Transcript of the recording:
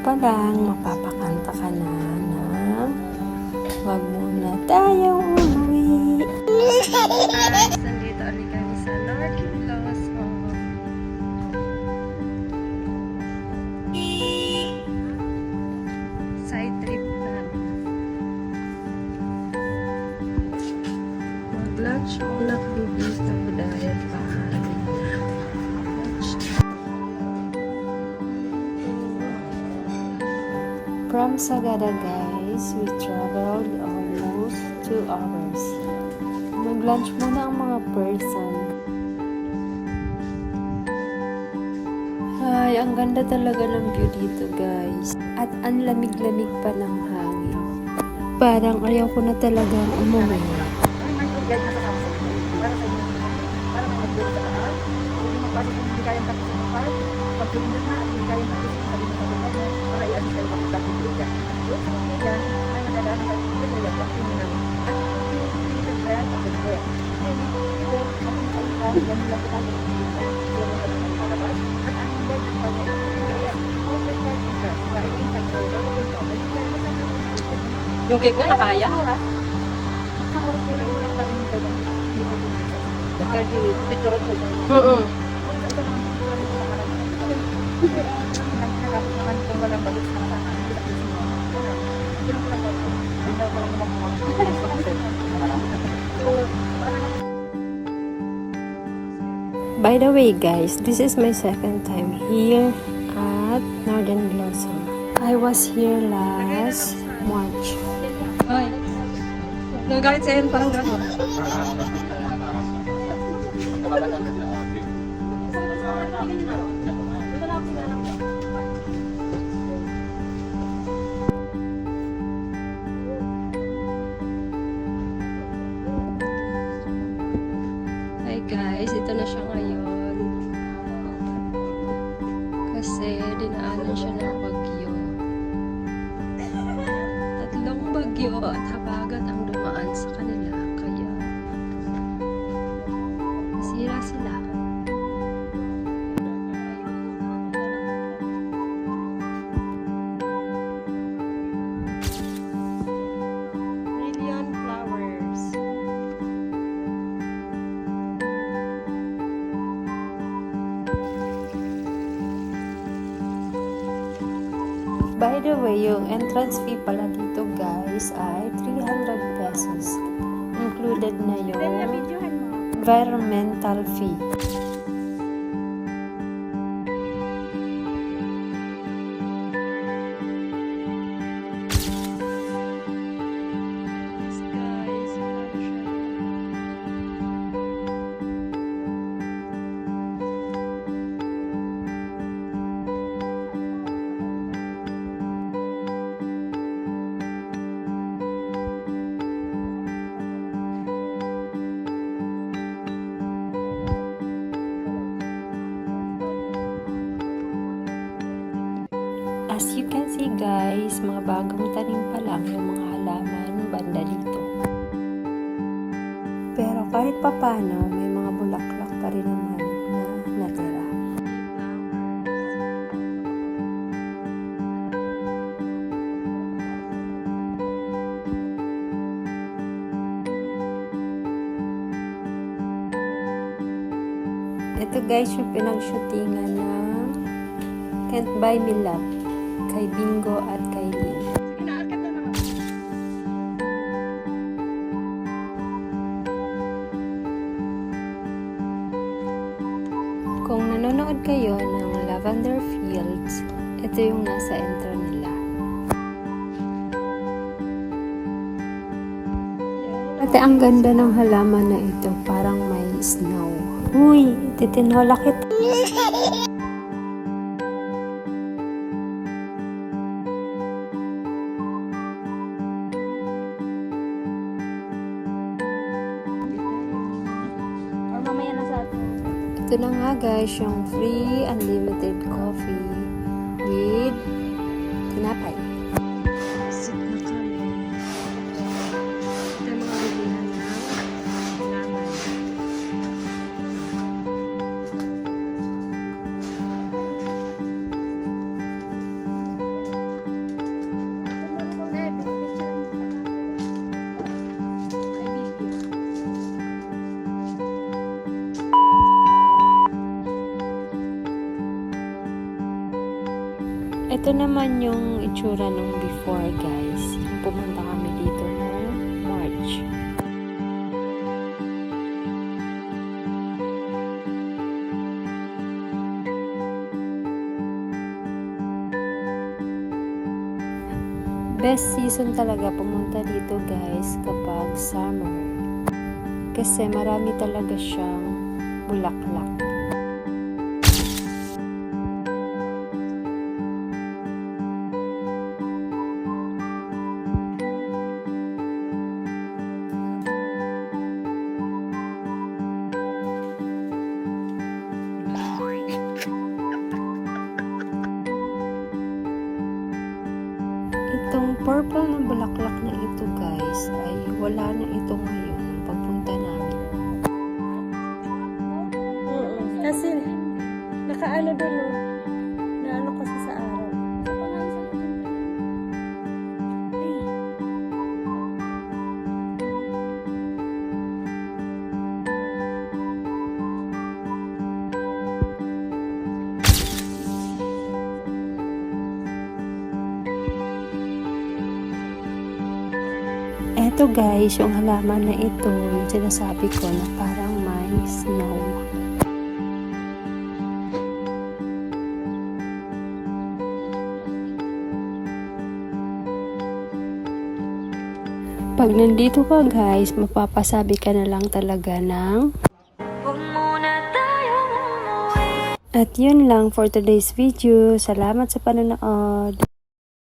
pa lang, mapapakanta ka na ng wag muna tayong umuwi. Nandito ulit kami sa Larkin Plaza. Side trip na. Mag-lunch muna kami dito dahil paharin na. From Sagada guys, we traveled almost 2 hours. Mag-lunch muna ang mga person. Ay, ang ganda talaga ng view dito guys. At ang lamig-lamig pa ng hangin. Parang ayaw ko na talagang umuwi. Yung cake na nakaya? Oo. By the way guys, this is my second time here at Northern Blossom. I was here last March. Ay. Nagalit sa yan, parang gano'n. Hi guys, ito na siya ngayon. Kasi dinaanan siya ng bagyo. Tatlong bagyo at habagat ang dumaan sa kanila. Kaya nasira sila. Brilliant flowers. By the way, yung entrance fee pala dito guys ay 300 pesos. Included na yung environmental fee. Yes, guys, grabe siya. As you can see guys, mga bagong tanim pa lang yung mga halaman banda dito. Pero kahit papano, may mga bulaklak pa rin naman na natira. Ito guys yung pinag-shootingan ng Can't Buy Me Love kay Bingo at kay Lynn. Inaakit na naman. Kung nanonood kayo ng Lavender Fields, ito yung nasa intro nila. Ate, ang ganda ng halaman na ito, parang may snow. Uy, titinhola kita. Ito na nga guys, yung free unlimited coffee with tinapay. Sit na kami. Ito yung mga bilihan ng laman. Ito naman yung itsura nung before, guys. Yung pumunta kami dito noong March. Best season talaga pumunta dito, guys, kapag summer. Kasi marami talaga siyang bulaklak. Itong purple na bulaklak na ito, guys, ay wala na ito ngayon nung pagpunta namin. Kasi, nakaano doon, no? Naano kasi sa araw. Eto, guys, yung halaman na ito, yung sinasabi ko na parang may snow. Pag nandito ka, guys, mapapasabi ka na lang talaga ng At yun lang for today's video. Salamat sa panonood.